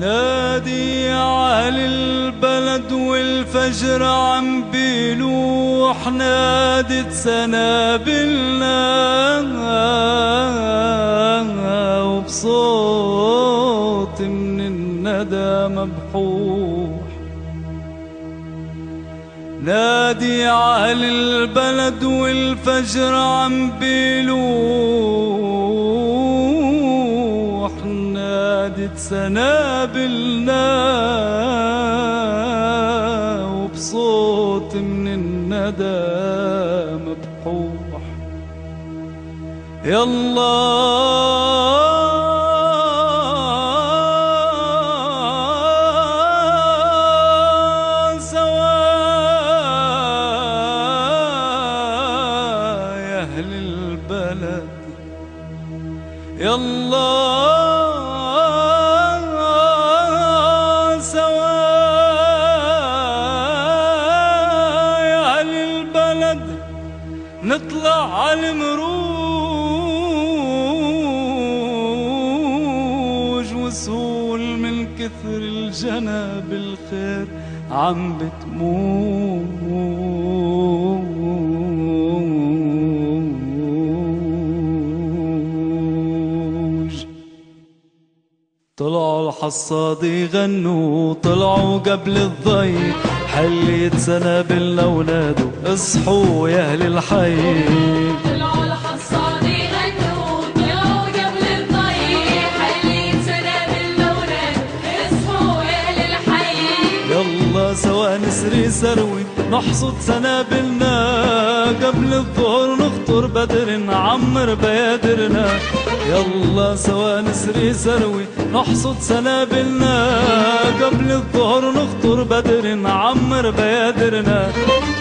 نادي على البلد والفجر عم بيلوح، نادت سنابلنا وبصوت من الندى مبحوح. نادي على البلد والفجر عم بيلوح، نادت سنابلنا وبصوت من الندى مبحوح. يالله يالله سوا يا أهل البلد، نطلع على المروج وصول من كثر الجنى بالخير عم بتموج. طلعوا الحصاد يغنوا، طلعوا قبل الضي، حليت سنابل لأولاده اصحوا يا أهل الحي. طلعوا الحصاد يغنوا، طلعوا قبل الضي، حليت سنابل لأولاده اصحوا يا أهل الحي. يلا سوا نسري سروي نحصد سنابلنا، قبل الظهر نخطر بدر نعمر بيادرنا. يلا سوا نسري سروي نحصد سنابلنا، قبل الظهر نخطر بدر نعمر بيادرنا.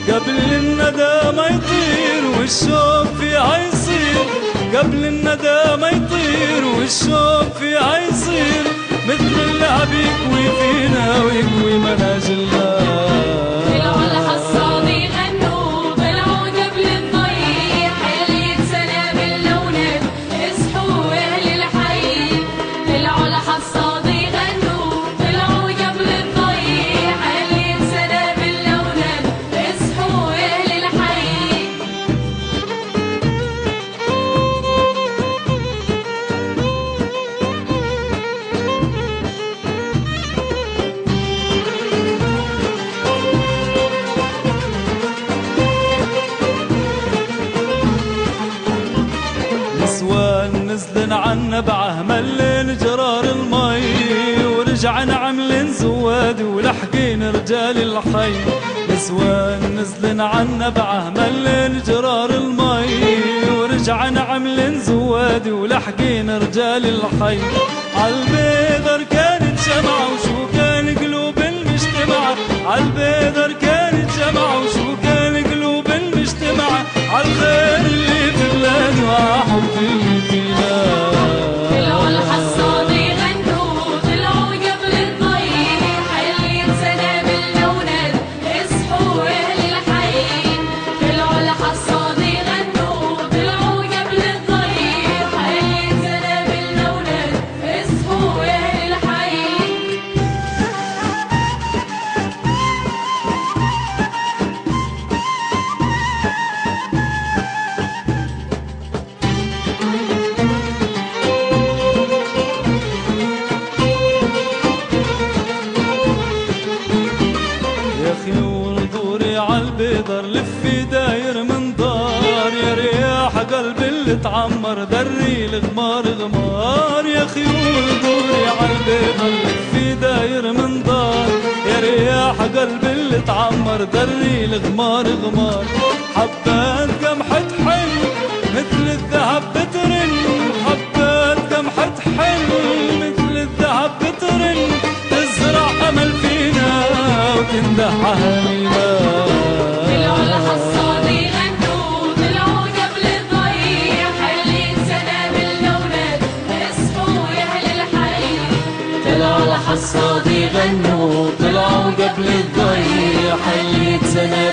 قبل الندى ما يطير والشوق فيها يصير، قبل الندى ما يطير والشوق فيها يصير، مثل اللعب يكوي فينا ويكوي مناجلنا. طلعوا الحصاد يغنوا، طلعوا قبل الضي، حليت سنابل لأولاده اصحوا يا أهل الحي. طلعوا الحصاد يغنوا، طلعوا قبل الضي، حليت سنابل لأولاده اصحوا يا أهل الحي. نسوان نزلن عنا بعهملين جرار المي، ورجعن عملن زواد ولحقين رجال الحي. نسوان نزلن عنا بعهملين جرار المي، ورجعن عملن زواد ولحقين رجال الحي. عالبيدر كانت جمعة وشو كان قلوب المجتمعة، عالبيدر كانت جمعة وشو كان قلوب المجتمعة، عالخير اللي في بلاد وحب اللي فينا. طلعوا الحصاد يغنوا، طلعوا قبل الضي، حليت سنابل لأولاده اصحوا يا أهل الحي. طلعوا الحصاد يغنوا، طلعوا قبل الضي، حليت سنابل لأولاده اصحوا يا أهل الحي. يا خيول دوري عالبيدر لفي داير من دار، يا رياح قلبي اللي تعمر دري الغمار غمار. يا خيول دوري عالبيدر لفي داير من دار، يا رياح قلبي اللي تعمر دري الغمار غمار. حبات قمحة حل مثل الذهب بترن، حبات قمحة حل مثل الذهب بترن، تزرع أمل فينا وتنده أهالينا. طلعوا الحصاد يغنوا، طلعوا قبل الضي، حليت سنابل لأولاده اصحوا يا أهل الحي. طلعوا الحصاد يغنوا، طلعوا قبل الضي، حليت سنابل